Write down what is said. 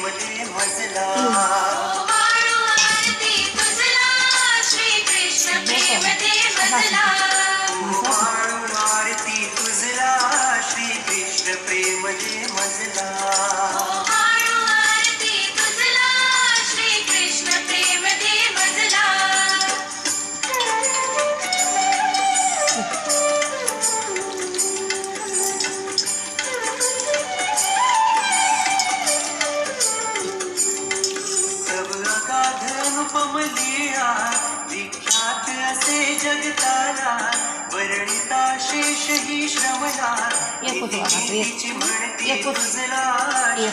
प्रेम दे मजला वाळू आरती तुझला श्री कृष्ण प्रेम दे मजला वाळू आरती तुझला श्री कृष्ण प्रेम दे मजला वाळू आरती तुझला श्री कृष्ण प्रेम दे मजला तब अगाध अनुपम लीळा विख्यात असे जगताला वर्णिता शेष ही श्रवणा एक होतो आता, एक. तिची म्हणती एक होतो. तुझला